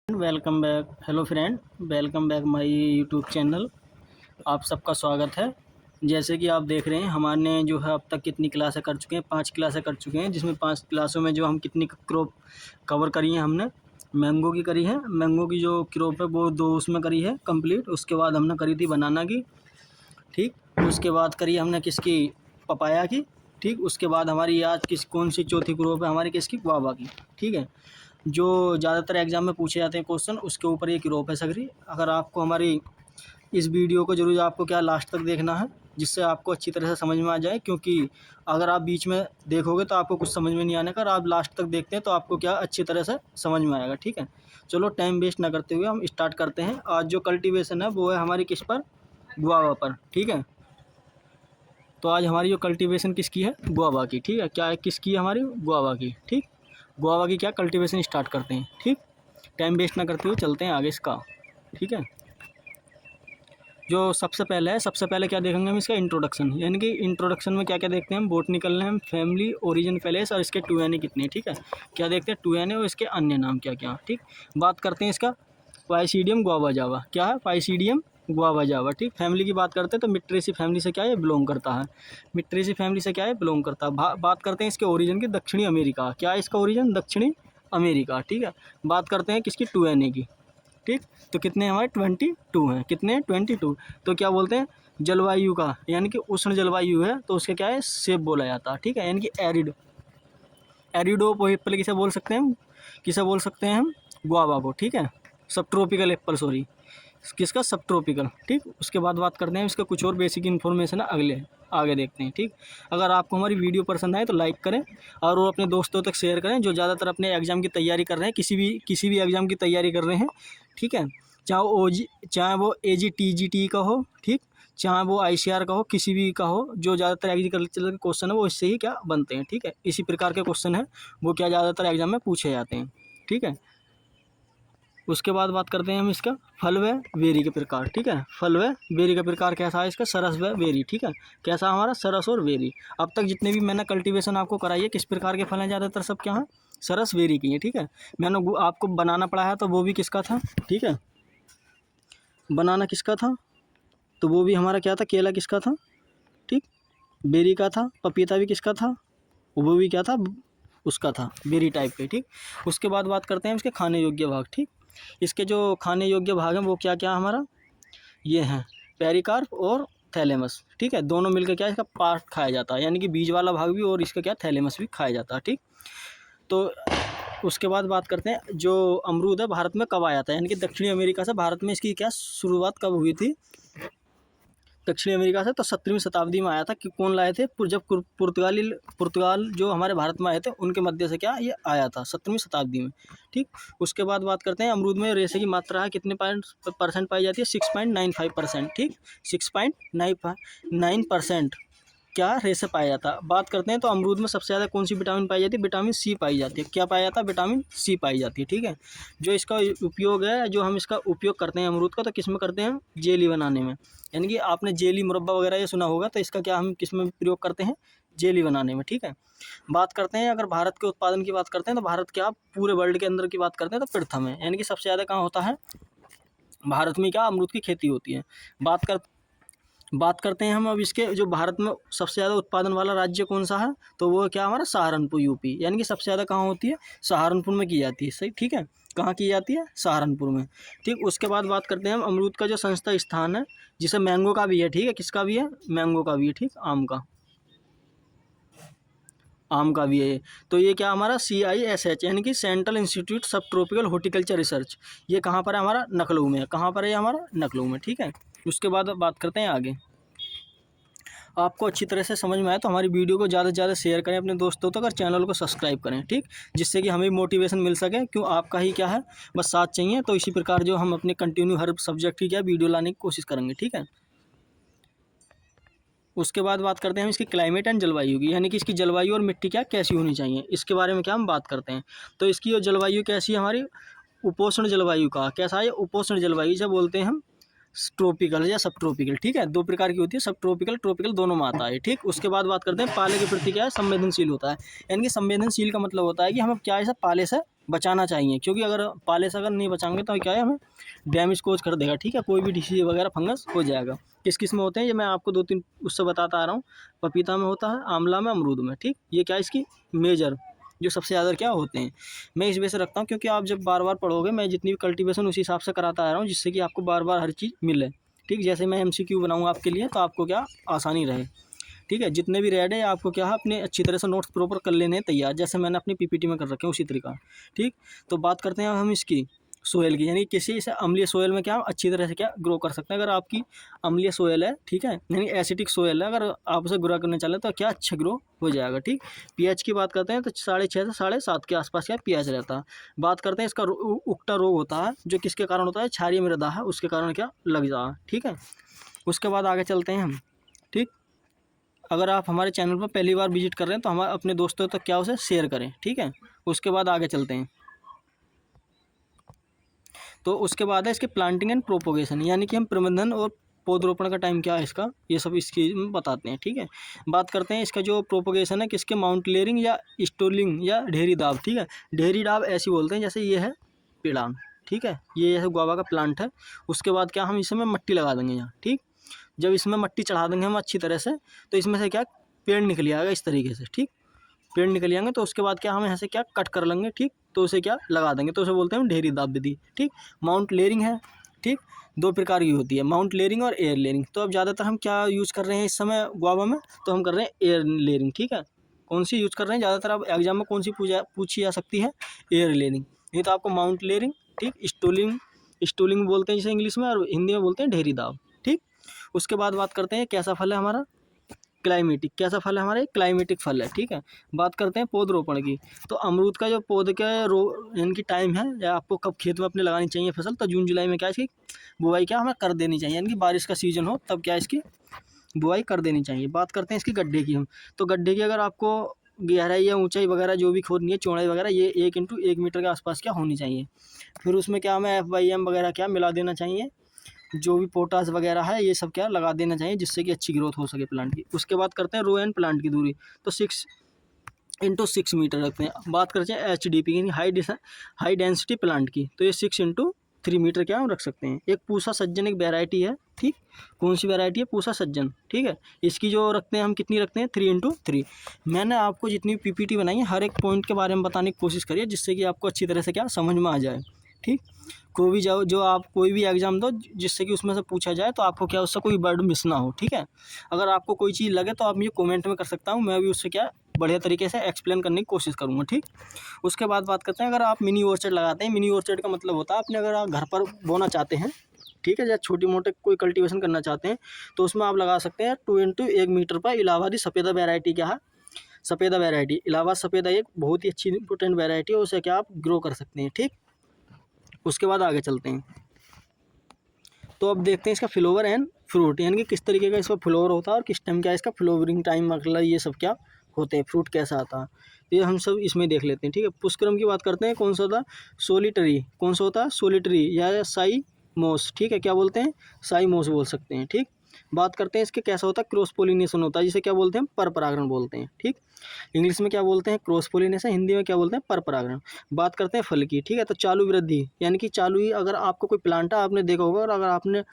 Welcome back. Hello friend, welcome back my YouTube channel. आप सबका स्वागत है। जैसे कि आप देख रहे हैं, हमारे जो है अब तक कितनी क्लासें कर चुके हैं, 5 क्लासें कर चुके हैं, जिसमें 5 क्लासों में जो हम कितनी क्रॉप कवर करी है हमने। मैंगो की करी है, मैंगो की जो क्रॉप है वो 2 उसमें करी है कंप्लीट। उसके बाद हमने करी थी बनाना की, ठीक। उसके बाद करी हमने किसकी, पपाया की, ठीक। उसके बाद हमारी आज कौन सी चौथी क्रॉप है हमारी, किसकी, गुआवा की, ठीक है। जो ज़्यादातर एग्जाम में पूछे जाते हैं क्वेश्चन, उसके ऊपर ये क्रॉप है सगरी। अगर आपको हमारी इस वीडियो को ज़रूर आपको क्या लास्ट तक देखना है, जिससे आपको अच्छी तरह से समझ में आ जाए। क्योंकि अगर आप बीच में देखोगे तो आपको कुछ समझ में नहीं आने का, और आप लास्ट तक देखते हैं तो आपको क्या अच्छी तरह से समझ में आएगा, ठीक है। चलो टाइम वेस्ट ना करते हुए हम स्टार्ट करते हैं। आज जो कल्टीवेशन है वो है हमारी किस पर, गुआवा पर, ठीक है। तो आज हमारी जो कल्टीवेशन किसकी है, गुआवा की, ठीक है। क्या है, किसकी है, हमारी गुआवा की, ठीक। गुआवा की क्या कल्टीवेशन स्टार्ट करते हैं, ठीक। टाइम वेस्ट ना करते हुए चलते हैं आगे इसका, ठीक है। जो सबसे पहले है, सबसे पहले क्या देखेंगे हम, इसका इंट्रोडक्शन। यानी कि इंट्रोडक्शन में क्या क्या देखते हैं हम, बोटनिकल नेम, फैमिली, ओरिजिन, फेलेस और इसके 2 यानी कितने, ठीक है। क्या देखते हैं, 2 यानी और इसके अन्य नाम क्या क्या, ठीक। बात करते हैं इसका पाइसीडियम गुआवा जावा। क्या है, पाइसीडियम गुआवा जावा, ठीक। फैमिली की बात करते हैं तो मिट्रेसी फैमिली से क्या है, बिलोंग करता है। मिट्रेसी फैमिली से क्या है, बिलोंग करता है। बात करते हैं इसके ओरिजिन की, दक्षिणी अमेरिका। क्या है इसका ओरिजिन, दक्षिणी अमेरिका, ठीक है। बात करते हैं किसकी, 2 यानी की, ठीक। तो कितने हमारे 22 हैं, कितने 22। तो क्या बोलते हैं, जलवायु का, यानी कि उष्ण जलवायु है तो उसके क्या है, सेब बोला जाता है, ठीक है। यानी कि एरिड, एरिडो एप्पल किसे बोल सकते हैं हम, किसे बोल सकते हैं हम, गुआवा को, ठीक है। सब ट्रॉपिकल एप्पल, सॉरी, किसका, सब ट्रॉपिकल, ठीक। उसके बाद बात करते हैं इसका कुछ और बेसिक इन्फॉर्मेशन है, अगले आगे देखते हैं, ठीक। अगर आपको हमारी वीडियो पसंद आए तो लाइक करें और वो अपने दोस्तों तक शेयर करें जो ज़्यादातर अपने एग्ज़ाम की तैयारी कर रहे हैं, किसी भी एग्ज़ाम की तैयारी कर रहे हैं, ठीक है। चाहे वो AGTGT का हो, ठीक। चाहे वो ICR का हो, किसी भी का हो, जो ज़्यादातर एग्रीकल्चर के क्वेश्चन है वो इससे ही क्या बनते हैं, ठीक है। इसी प्रकार के क्वेश्चन है वो क्या ज़्यादातर एग्जाम में पूछे जाते हैं, ठीक है। उसके बाद बात करते हैं हम इसका फल व बेरी के प्रकार, ठीक है। फल व बेरी का प्रकार कैसा है इसका, सरस व बेरी, ठीक है। कैसा हमारा, सरस और बेरी। अब तक जितने भी मैंने कल्टीवेशन आपको कराई है, किस प्रकार के फल हैं ज़्यादातर, सब क्या हैं, सरस बेरी की है, ठीक है। मैंने आपको बनाना पड़ा है तो वो भी किसका था, ठीक है। बनाना किसका था, तो वो भी हमारा क्या था, केला किसका था, ठीक। बेरी का था। पपीता भी किसका था, वो भी क्या था, उसका था, बेरी टाइप के, ठीक। उसके बाद बात करते हैं इसके खाने योग्य भाग, ठीक। इसके जो खाने योग्य भाग हैं वो क्या क्या हमारा, ये हैं पेरिकार्प और थैलेमस, ठीक है। दोनों मिलकर क्या इसका पार्ट खाया जाता है, यानी कि बीज वाला भाग भी और इसका क्या थैलेमस भी खाया जाता है, ठीक। तो उसके बाद बात करते हैं जो अमरूद है भारत में कब आया था, यानी कि दक्षिणी अमेरिका से भारत में इसकी क्या शुरुआत कब हुई थी, दक्षिणी अमेरिका से। तो 17वीं शताब्दी में आया था। कि कौन लाए थे, जब पुर्तगाल जो हमारे भारत में आए थे उनके मध्य से क्या ये आया था 17वीं शताब्दी में, ठीक। उसके बाद बात करते हैं अमरूद में रेशे की मात्रा है कितने % पाई जाती है, 6.95%, ठीक। 6.9% क्या रेशे पाया जाता है। बात करते हैं तो अमरूद में सबसे ज़्यादा कौन सी विटामिन पाई जाती है, विटामिन सी पाई जाती है। क्या पाया जाता है, विटामिन सी पाई जाती है, ठीक है। जो इसका उपयोग है, जो हम इसका उपयोग करते हैं अमरूद का, तो किस में करते हैं, जेली बनाने में। यानी कि आपने जेली मुरब्बा वगैरह ये सुना होगा, तो इसका क्या हम किस में प्रयोग करते हैं, जेली बनाने में, ठीक है। बात करते हैं अगर भारत के उत्पादन की बात करते हैं तो भारत क्या पूरे वर्ल्ड के अंदर की बात करते हैं तो प्रथम है। यानी कि सबसे ज़्यादा कहाँ होता है, भारत में क्या अमरूद की खेती होती है। बात करते हैं हम अब इसके जो भारत में सबसे ज़्यादा उत्पादन वाला राज्य कौन सा है, तो वो क्या हमारा सहारनपुर, यूपी। यानी कि सबसे ज़्यादा कहाँ होती है, सहारनपुर में की जाती है, सही, ठीक है। कहाँ की जाती है, सहारनपुर में, ठीक। उसके बाद बात करते हैं हम अमरूद का जो संस्था स्थान है, जिसे मैंगो का भी है, ठीक है। किसका भी है, मैंगो का भी है, ठीक। आम का भी है। तो ये क्या हमारा CISH यानी कि सेंट्रल इंस्टीट्यूट सब ट्रॉपिकल हॉर्टिकल्चर रिसर्च, ये कहाँ पर है हमारा, लखनऊ में। कहाँ पर है हमारा, लखनऊ में, ठीक है। उसके बाद बात करते हैं आगे। आपको अच्छी तरह से समझ में आए तो हमारी वीडियो को ज़्यादा से ज़्यादा शेयर करें अपने दोस्तों तक और चैनल को सब्सक्राइब करें, ठीक। जिससे कि हमें मोटिवेशन मिल सके, क्यों आपका ही क्या है बस साथ चाहिए। तो इसी प्रकार जो हम अपने कंटिन्यू हर सब्जेक्ट की क्या वीडियो लाने की कोशिश करेंगे, ठीक है। उसके बाद बात करते हैं हम इसकी क्लाइमेट एंड जलवायु की, यानी कि इसकी जलवायु और मिट्टी क्या कैसी होनी चाहिए, इसके बारे में क्या हम बात करते हैं। तो इसकी जो जलवायु कैसी है हमारी, उपोष्ण जलवायु का कैसा है, उपोष्ण जलवायु से बोलते हैं हम ट्रॉपिकल या सब ट्रॉपिकल, ठीक है। 2 प्रकार की होती है, सब ट्रॉपिकल ट्रॉपिकल दोनों में आता है, ठीक। उसके बाद बात करते हैं पाले के प्रति क्या है, संवेदनशील होता है। यानी कि संवेदनशील का मतलब होता है कि हम क्या है, पाले से बचाना चाहिए, क्योंकि अगर पाले से अगर नहीं बचाएंगे तो क्या है, हमें डैमेज कोज कर देगा, ठीक है। कोई भी डिसीज वगैरह फंगस हो जाएगा। किस किस में होते हैं ये मैं आपको 2-3 उससे बताता आ रहा हूँ। पपीता में होता है, आंवला में, अमरूद में, ठीक। ये क्या है इसकी मेजर जो सबसे ज़्यादा क्या होते हैं। मैं इस वजह से रखता हूँ क्योंकि आप जब बार बार पढ़ोगे, मैं जितनी भी कल्टीवेशन उसी हिसाब से कराता आ रहा हूँ, जिससे कि आपको बार बार हर चीज़ मिले, ठीक। जैसे मैं MCQ बनाऊँ आपके लिए तो आपको क्या आसानी रहे, ठीक है। जितने भी रेड है आपको क्या है अपने अच्छी तरह से नोट्स प्रॉपर कर लेने हैं तैयार, जैसे मैंने अपनी PPT में कर रखे हैं उसी तरीका, ठीक। तो बात करते हैं हम इसकी सोयल की, यानी किसी से अम्लीय सोयल में क्या हम अच्छी तरह से क्या ग्रो कर सकते हैं। अगर आपकी अम्लीय सोयल है, ठीक है, यानी एसिडिक सोयल है, अगर आप उसे ग्रो करने चले तो क्या अच्छा ग्रो हो जाएगा, ठीक। pH की बात करते हैं तो 6.5 से 7.5 के आसपास क्या pH रहता है। बात करते हैं इसका उक्टा रोग होता है, जो किसके कारण होता है, क्षारीय मृदा है उसके कारण क्या लग जा, ठीक है। उसके बाद आगे चलते हैं हम, ठीक। अगर आप हमारे चैनल पर पहली बार विजिट कर रहे हैं तो हमारे अपने दोस्तों तक क्या उसे शेयर करें, ठीक है। उसके बाद आगे चलते हैं, तो उसके बाद है इसके प्लांटिंग एंड प्रोपोगेशन, यानी कि हम प्रबंधन और पौधरोपण का टाइम क्या है इसका, ये सब इसकी बताते हैं, ठीक है। बात करते हैं इसका जो प्रोपोगेशन है किसके, माउंटलेरिंग या स्टोलिंग या ढेरी दाब, ठीक है। ढेरी दाब ऐसी बोलते हैं जैसे ये है पेड़ान, ठीक है, ये जैसे गुआवा का प्लांट है। उसके बाद क्या हम इसमें मट्टी लगा देंगे यहाँ, ठीक। जब इसमें मट्टी चढ़ा देंगे हम अच्छी तरह से तो इसमें से क्या पेड़ निकल आएगा इस तरीके से, ठीक। पेड़ निकल आएंगे तो उसके बाद क्या हम यहाँ से क्या कट कर लेंगे, ठीक। तो उसे क्या लगा देंगे, तो उसे बोलते हैं ढेरी दाब विधि, ठीक। माउंट लेयरिंग है, ठीक। 2 प्रकार की होती है, माउंट लेयरिंग और एयर लेयरिंग। तो अब ज़्यादातर हम क्या यूज़ कर रहे हैं इस समय गुआवा में, तो हम कर रहे हैं एयर लेयरिंग, ठीक है। कौन सी यूज़ कर रहे हैं ज़्यादातर, अब एग्जाम में कौन सी पूछी जा सकती है, एयर लेयरिंग। नहीं तो आपको माउंट लेयरिंग, ठीक, स्टोलिंग, स्टोलिंग बोलते हैं जिसे इंग्लिश में, और हिंदी में बोलते हैं ढेरी दाब, ठीक। उसके बाद बात करते हैं कैसा फल है हमारा, क्लाइमेटिक। कैसा फल है हमारा, क्लाइमेटिक फल है, ठीक है। बात करते हैं पौधरोपण की, तो अमरूद का जो पौधे का इनकी टाइम है, या आपको कब खेत में अपने लगानी चाहिए फसल, तो जून जुलाई में क्या इसकी बुआई क्या हमें कर देनी चाहिए, यानी कि बारिश का सीजन हो तब क्या इसकी बुआई कर देनी चाहिए। बात करते हैं इसकी गड्ढे की हम, तो गड्ढे की अगर आपको गहराई या ऊंचाई वगैरह जो भी खोदनी है, चौड़ाई वगैरह, ये 1 × 1 मीटर के आसपास क्या होनी चाहिए। फिर उसमें क्या हमें FYM वगैरह क्या मिला देना चाहिए, जो भी पोटास वगैरह है ये सब क्या लगा देना चाहिए, जिससे कि अच्छी ग्रोथ हो सके प्लांट की। उसके बाद करते हैं रो एंड प्लांट की दूरी, तो 6 × 6 मीटर रखते हैं। बात करते हैं HDP की, हाई डेंसिटी प्लांट की, तो ये 6 × 3 मीटर क्या हम रख सकते हैं। एक पूसा सज्जन एक वेराइटी है, ठीक। कौन सी वेराइटी है, पूसा सज्जन, ठीक है। इसकी जो रखते हैं हम कितनी रखते हैं, 3 × 3। मैंने आपको जितनी PPT बनाई है हर एक पॉइंट के बारे में बताने की कोशिश करिए, जिससे कि आपको अच्छी तरह से क्या समझ में आ जाए, ठीक। कोई भी जो आप कोई भी एग्ज़ाम दो जिससे कि उसमें से पूछा जाए तो आपको क्या उससे कोई वर्ड मिस ना हो, ठीक है। अगर आपको कोई चीज़ लगे तो आप मुझे कमेंट में कर सकता हूँ, मैं भी उससे क्या बढ़िया तरीके से एक्सप्लेन करने की कोशिश करूँगा, ठीक। उसके बाद बात करते हैं अगर आप मिनी ऑर्चर्ड लगाते हैं। मिनी ऑर्चर्ड का मतलब होता है अपने अगर आप घर पर बोना चाहते हैं, ठीक है, या छोटी मोटे कोई कल्टीवेशन करना चाहते हैं तो उसमें आप लगा सकते हैं 2 × 1 मीटर पर इलाहाबादी सफ़ेदा वेराइटी। क्या है, सफ़ेदा वेराइटी, इलाहाबाद सफ़ेदा एक बहुत ही अच्छी इंपॉर्टेंट वेराइटी है, उसे क्या आप ग्रो कर सकते हैं, ठीक। उसके बाद आगे चलते हैं, तो अब देखते हैं इसका फ्लावर एंड फ्रूट, यानी कि किस तरीके का इसका फ्लावर होता है और किस टाइम क्या इसका फ्लावरिंग टाइम मतलब ये सब क्या होते हैं, फ्रूट कैसा आता है, ये हम सब इसमें देख लेते हैं, ठीक है। पुष्करम की बात करते हैं, कौन सा होता है, सोलिटरी, कौन सा होता है, सोलिटरी या साई मोस, ठीक है, क्या बोलते हैं, साई मोस बोल सकते हैं, ठीक। बात करते हैं इसके कैसा होता है, क्रॉस पोलिनेशन होता है, जिसे क्या बोलते हैं, पर परागण बोलते हैं, ठीक। इंग्लिश में क्या बोलते हैं, क्रॉस पोलिनेशन, हिंदी में क्या बोलते हैं, पर परागण। बात करते हैं फल की, ठीक है, तो चालू वृद्धि, यानी कि चालू ही अगर आपको कोई प्लांट है आपने देखा होगा, और अगर आपने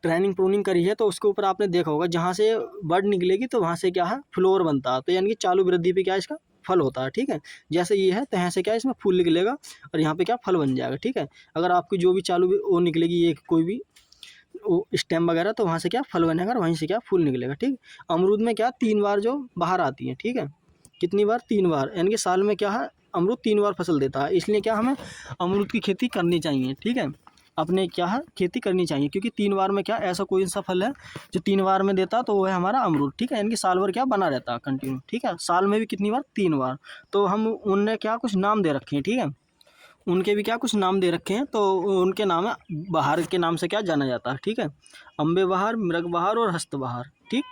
ट्रेनिंग प्रूनिंग करी है तो उसके ऊपर आपने देखा होगा जहाँ से बड निकलेगी तो वहाँ से क्या है फ्लोर बनता है, तो यानी कि चालू वृद्धि पे क्या इसका फल होता है, ठीक है। जैसे ये है तो यहाँ से क्या इसमें फूल निकलेगा और यहाँ पे क्या फल बन जाएगा, ठीक है। अगर आपकी जो भी चालू वो निकलेगी ये कोई भी वो स्टेम वगैरह, तो वहाँ से क्या फल बनेगा और वहीं से क्या फूल निकलेगा, ठीक। अमरूद में क्या 3 बार जो बाहर आती है, ठीक है, कितनी बार, 3 बार, यानी कि साल में क्या है अमरूद 3 बार फसल देता है, इसलिए क्या हमें अमरूद की खेती करनी चाहिए, ठीक है। अपने क्या है खेती करनी चाहिए, क्योंकि 3 बार में क्या ऐसा कोई सा फल है जो 3 बार में देता है, तो वो है हमारा अमरूद, ठीक है। यानी कि साल भर क्या बना रहता है कंटिन्यू, ठीक है। साल में भी कितनी बार, 3 बार। तो हम उनने क्या कुछ नाम दे रखे हैं, ठीक है, उनके भी क्या कुछ नाम दे रखे हैं, तो उनके नाम है बहार के नाम से क्या जाना जाता है, ठीक है। अम्बे बहार, मृग बहार और हस्त बहार, ठीक।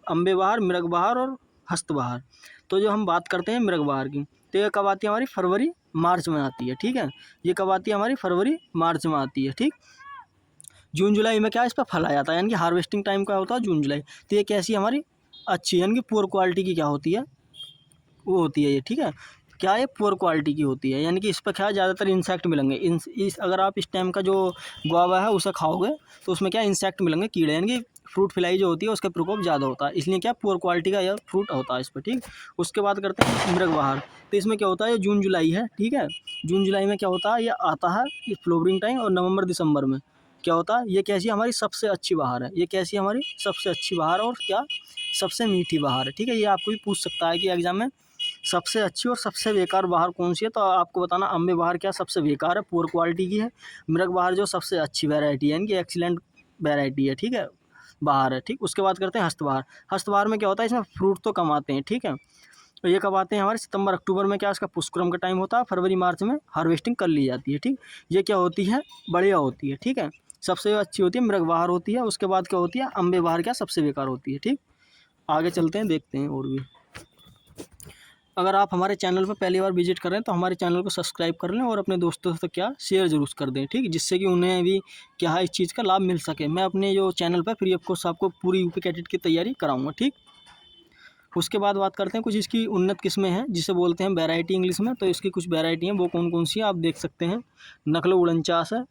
अम्बे बहार, मृग बहार और हस्त बहार। तो जो हम बात करते हैं मृग बहार की, तो ये कब आती है हमारी, फरवरी मार्च में आती है, ठीक है। ये कब आती है हमारी, फरवरी मार्च में आती है, ठीक। जून जुलाई में क्या इस पर फल आ जाता है, यानी कि हार्वेस्टिंग टाइम का होता है जून जुलाई। तो ये कैसी हमारी अच्छी, यानी कि पुअर क्वालिटी की क्या होती है, वो होती है ये, ठीक है। क्या है, पुअर क्वालिटी की होती है, यानी कि इस पर क्या ज़्यादातर इंसेक्ट मिलेंगे। अगर आप इस टाइम का जो गुआवा है उसे खाओगे तो उसमें क्या इंसेक्ट मिलेंगे, कीड़े, यानी कि फ्रूट फ्लाई जो होती है उसका प्रकोप ज़्यादा होता है, इसलिए क्या पुअर क्वालिटी का यह फ्रूट होता है इस पर। ठीक, उसके बाद करते हैं मृगबहार। तो इसमें क्या होता है, ये जून जुलाई है, ठीक है, जून जुलाई में क्या होता है, ये आता है ये फ्लोवरिंग टाइम, और नवंबर दिसंबर में क्या होता है, ये कैसी हमारी सबसे अच्छी बहार है, ये कैसी हमारी सबसे अच्छी बहार और क्या सबसे मीठी बहार है। ठीक है, ये आपको भी पूछ सकता है कि एग्जाम में सबसे अच्छी और सबसे बेकार बहार कौन सी है, तो आपको बताना अम्बे बहार क्या सबसे बेकार है, पुअर क्वालिटी की है, मृग बहार जो सबसे अच्छी वैरायटी है, यानी कि एक्सीलेंट वैरायटी है। ठीक है, बहार है। ठीक, उसके बाद करते हैं हस्तबहार। हस्तबहार में क्या होता है, इसमें फ्रूट तो कम आते हैं। ठीक है, तो ये कब आते हैं हमारे सितंबर अक्टूबर में, क्या इसका पुष्करम का टाइम होता है, फरवरी मार्च में हार्वेस्टिंग कर ली जाती है। ठीक, ये क्या होती है, बढ़िया होती है। ठीक है, सबसे अच्छी होती है मृग बहार होती है, उसके बाद क्या होती है अम्बे बहार क्या सबसे बेकार होती है। ठीक, आगे चलते हैं, देखते हैं और भी। अगर आप हमारे चैनल पर पहली बार विजिट कर रहे हैं तो हमारे चैनल को सब्सक्राइब कर लें और अपने दोस्तों से क्या शेयर जरूर कर दें। ठीक, जिससे कि उन्हें भी क्या है इस चीज़ का लाभ मिल सके। मैं अपने जो चैनल पर फ्री ऑफ कॉस्ट आपको पूरी यूपी कैडेट की तैयारी कराऊंगा। ठीक, उसके बाद बात करते हैं कुछ इसकी उन्नत किस्में हैं जिसे बोलते हैं वैरायटी इंग्लिश में। तो इसकी कुछ वैरायटी हैं, वो कौन कौन सी है आप देख सकते हैं। नकलो 49 है,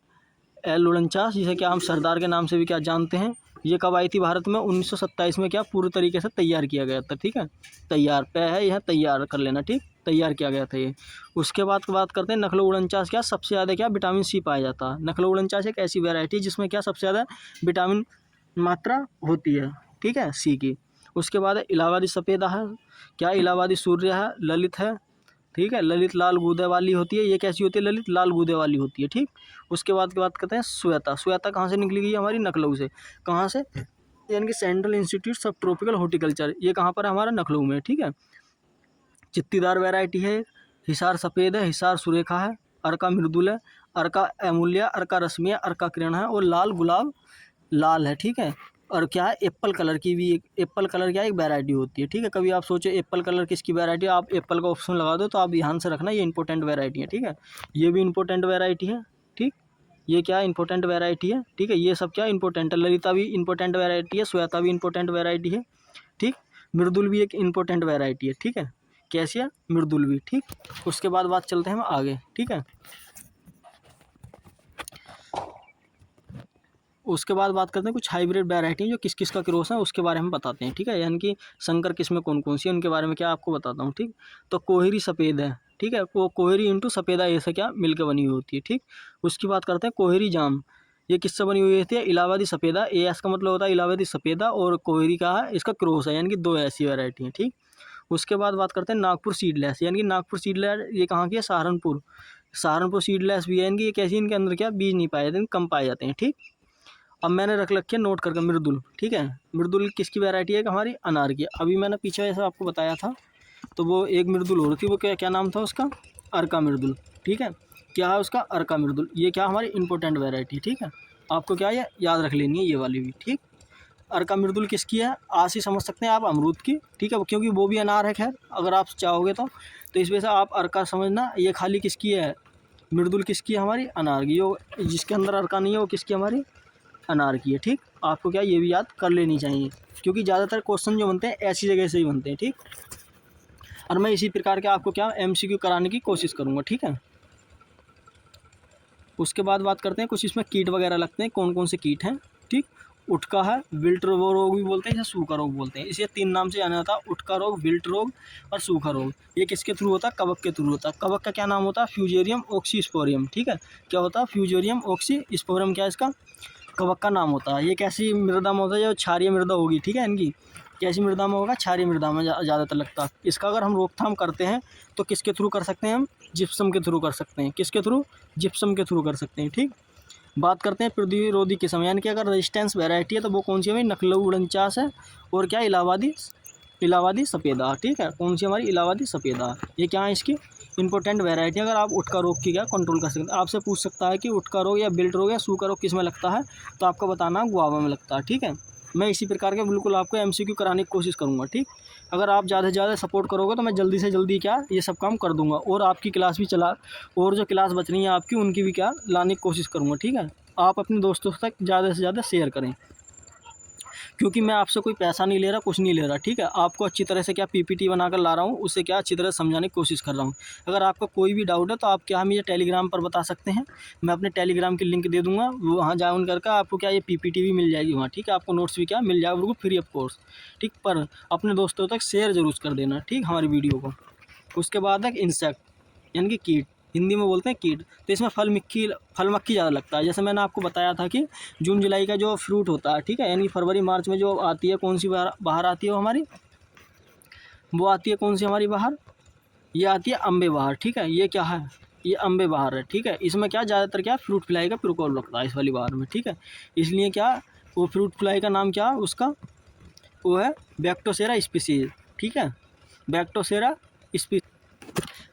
एल 49, जिसे क्या हम सरदार के नाम से भी क्या जानते हैं। ये कब आई थी भारत में, 1927 में क्या पूरी तरीके से तैयार किया गया था। ठीक है, तैयार पे है, यह तैयार कर लेना। ठीक, तैयार किया गया था ये। उसके बाद बात करते हैं नखलो 49 क्या सबसे ज़्यादा क्या विटामिन सी पाया जाता है। नखलो 49 एक ऐसी वैरायटी जिसमें क्या सबसे ज़्यादा विटामिन मात्रा होती है। ठीक है, सी की। उसके बाद इलाहाबादी सफ़ेदा है, क्या इलाहाबादी सूर्य है, ललित है। ठीक है, ललित लाल गूदे वाली होती है, ये कैसी होती है, ललित लाल गूदे वाली होती है। ठीक, उसके बाद की बात करते हैं श्वेता। श्वेता कहाँ से निकली गई है हमारी, नखलऊ से। कहाँ से, यानी कि central institute of tropical horticulture, ये कहाँ पर है हमारा, नखलऊ में। ठीक है, चित्तीदार वैरायटी है, हिसार सफ़ेद है, हिसार सुरेखा है, अर्का मृदुल है, अर्का एमुलिया, अर्का रश्मिया, अर्का किरण है, और लाल गुलाब लाल है। ठीक है, और क्या है एप्पल कलर की भी, एप्पल कलर क्या एक वैरायटी होती है। ठीक है, कभी आप सोचे एप्पल कलर किसकी वैरायटी है, आप एप्पल का ऑप्शन लगा दो तो आप ध्यान से रखना, ये इंपॉर्टेंट वैरायटी है। ठीक है, ये भी इंपॉर्टेंट वैरायटी है। ठीक, ये क्या इंपॉर्टेंट वैरायटी है। ठीक है, ये सब क्या इंपॉर्टेंट है, ललिता भी इंपॉर्टेंट वैरायटी है, श्वेता भी इंपॉर्टेंट वैरायटी है। ठीक, मृदुल भी एक इंपॉर्टेंट वैरायटी है। ठीक है, कैसी है, मृदुल भी। ठीक, उसके बाद बात चलते हैं हम आगे। ठीक है, उसके बाद बात करते हैं कुछ हाइब्रिड वैरायटी जो किस किस का क्रॉस है उसके बारे में बताते हैं। ठीक है, यानी कि संकर किस्में कौन कौन सी है उनके बारे में क्या आपको बताता हूँ। ठीक, तो कोहरी सफ़ेद है। ठीक है, वो कोहरी इंटू सफ़ेदा ऐसे क्या मिलकर बनी हुई होती है। ठीक, उसकी बात करते हैं कोहरी जाम, ये किससे बनी हुई होती है, इलाहाबादी सफ़ेदा। ए एस का मतलब होता है इलाहाबादी सफ़ेदा, और कोहरी का है इसका क्रॉस है, यानी कि दो ऐसी वैरायटी हैं। ठीक, उसके बाद बात करते हैं नागपुर सीडलेस, यानी कि नागपुर सीडलेस ये कहाँ की है, सहारनपुर। सहारनपुर सीडलेस भी है, यानी कि ये कैसी, इनके अंदर क्या बीज नहीं पाए जाते, कम पाए जाते हैं। ठीक, अब मैंने रख रखी है नोट करके मृदुल। ठीक है, मृदुल किसकी वैरायटी है, हमारी अनार की। अभी मैंने पीछे ऐसा आपको बताया था, तो वो एक मृदुल हो रही थी, वो क्या क्या नाम था उसका, अर्का मृदुल। ठीक है, क्या है उसका, अर्का मृदुल, ये क्या हमारी इंपॉर्टेंट वैरायटी। ठीक है, आपको क्या ये याद रख लेनी है ये वाली भी। ठीक, अर्का मृदुल किसकी है, आज ही समझ सकते हैं आप, अमरूद की। ठीक है, क्योंकि वो भी अनार है, खैर अगर आप चाहोगे तो इस वजह से आप अर्का समझना, ये खाली किसकी है, मृदुल किसकी है, हमारी अनार की। जो जिसके अंदर अर्का नहीं है वो किसकी, हमारी अनार की है। ठीक, आपको क्या ये भी याद कर लेनी चाहिए, क्योंकि ज़्यादातर क्वेश्चन जो बनते हैं ऐसी जगह से ही बनते हैं। ठीक, और मैं इसी प्रकार के आपको क्या एमसीक्यू कराने की कोशिश करूँगा। ठीक है, उसके बाद बात करते हैं कुछ इसमें कीट वगैरह लगते हैं, कौन कौन से कीट हैं। ठीक, उटका है, विल्ट रोग भी बोलते हैं, इसे सूखा रोग बोलते हैं। इसे 3 नाम से जाना जाता है, उटका रोग, विल्ट रोग और सूखा रोग। ये किसके थ्रू होता है, कवक के थ्रू होता है। कवक का क्या नाम होता है, फ्यूजेरियम ऑक्सीस्पोरियम। ठीक है, क्या होता है, फ्यूजेरियम ऑक्सीस्पोरियम, क्या इसका कवक का नाम होता है। ये कैसी मृदा में होता है, जो क्षारीय मृदा होगी। ठीक है, इनकी कैसी मृदा में होगा, क्षारीय मृदा में ज़्यादातर लगता है। इसका अगर हम रोकथाम करते हैं तो किसके थ्रू कर सकते हैं, हम जिप्सम के थ्रू कर सकते हैं। किसके थ्रू, जिप्सम के थ्रू कर सकते हैं। ठीक, बात करते हैं प्रतिरोधी किस्म, यानी कि अगर रेजिस्टेंस वैरायटी है तो वो कौन सी है, नखलऊ 49 है, और क्या इलाहाबादी सफ़ेदा। ठीक है, कौन सी हमारी, इलाहाबादी सफ़ेदा। ये क्या है इसकी इंपॉर्टेंट वैरायटी। अगर आप उटका रोग की क्या कंट्रोल कर सकते हैं, आपसे पूछ सकता है कि उटका रोग या बिल्ट रोग या सूखा रोग किस में लगता है, तो आपको बताना गुआवा में लगता है। ठीक है, मैं इसी प्रकार के बिल्कुल आपको एमसीक्यू कराने की कोशिश करूँगा। ठीक, अगर आप ज़्यादा से ज़्यादा सपोर्ट करोगे तो मैं जल्दी से जल्दी क्या ये सब काम कर दूँगा, और आपकी क्लास भी चला, और जो क्लास बच रही है आपकी उनकी भी क्या लाने की कोशिश करूँगा। ठीक है, आप अपने दोस्तों तक ज़्यादा से ज़्यादा शेयर करें। क्योंकि मैं आपसे कोई पैसा नहीं ले रहा, कुछ नहीं ले रहा, ठीक है। आपको अच्छी तरह से क्या पीपीटी बनाकर ला रहा हूँ, उससे क्या अच्छी तरह से समझाने की कोशिश कर रहा हूँ। अगर आपका कोई भी डाउट है तो आप क्या मुझे टेलीग्राम पर बता सकते हैं, मैं अपने टेलीग्राम की लिंक दे दूँगा, वो वहाँ ज्वाइन करके आपको क्या ये पीपीटी भी मिल जाएगी वहाँ, ठीक है। आपको नोट्स भी क्या मिल जाएगा बिल्कुल फ्री ऑफ कॉस्ट, ठीक। पर अपने दोस्तों तक शेयर ज़रूर कर देना, ठीक, हमारी वीडियो को। उसके बाद है इंसेक्ट यानी कि कीट, हिंदी में बोलते हैं कीट। तो इसमें फल मक्खी ज़्यादा लगता है। जैसे मैंने आपको बताया था कि जून जुलाई का जो फ्रूट होता है, ठीक है, यानी फरवरी मार्च में जो आती है, कौन सी बाहर आती है वो हमारी, वो आती है कौन सी हमारी बाहर, ये आती है अम्बे बहार, ठीक है। ये क्या है, ये अम्बे बहार है, ठीक है। इसमें क्या ज़्यादातर क्या फ्रूट फ्लाई का प्रकोप लगता है इस वाली बहार में, ठीक है। इसलिए क्या वो फ्रूट फ्लाई का नाम क्या उसका, वो है बैक्टोसेरा स्पीसीज, ठीक है। बैक्टोसेरा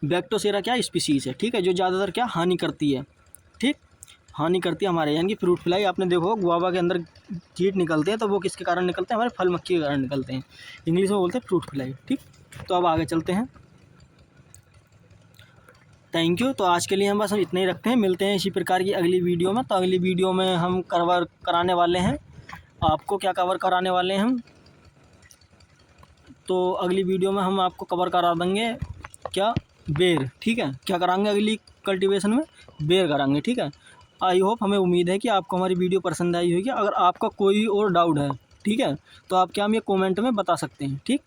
बैक्टोसेरा क्या स्पीसीज़ है, ठीक है, जो ज़्यादातर क्या हानि करती है, ठीक, हानि करती है हमारे, यानी कि फ्रूट फ्लाई। आपने देखो गुआवा के अंदर कीट निकलते हैं तो वो किसके कारण निकलते हैं, हमारे फल मक्खी के कारण निकलते हैं, इंग्लिश में बोलते हैं फ्रूट फ्लाई, ठीक। तो अब आगे चलते हैं। Thank you. तो आज के लिए हम बस इतना ही रखते हैं, मिलते हैं इसी प्रकार की अगली वीडियो में। तो अगली वीडियो में हम कवर कराने वाले हैं, आपको क्या कवर कराने वाले हैं हम, तो अगली वीडियो में हम आपको कवर करा देंगे क्या, बेर, ठीक है। क्या कराएंगे अगली कल्टीवेशन में, बेर कराएंगे, ठीक है। आई होप, हमें उम्मीद है कि आपको हमारी वीडियो पसंद आई होगी। अगर आपका कोई और डाउट है, ठीक है, तो आप क्या हम ये कमेंट में बता सकते हैं, ठीक,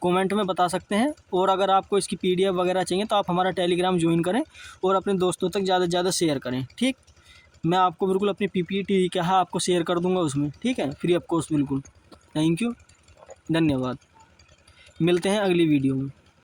कमेंट में बता सकते हैं। और अगर आपको इसकी पीडीएफ वगैरह चाहिए तो आप हमारा टेलीग्राम ज्वाइन करें और अपने दोस्तों तक ज़्यादा से ज़्यादा शेयर करें, ठीक। मैं आपको बिल्कुल अपनी पीपीटी क्या है आपको शेयर कर दूँगा उसमें, ठीक है, फ्री ऑफ कॉस्ट बिल्कुल। थैंक यू, धन्यवाद। मिलते हैं अगली वीडियो में।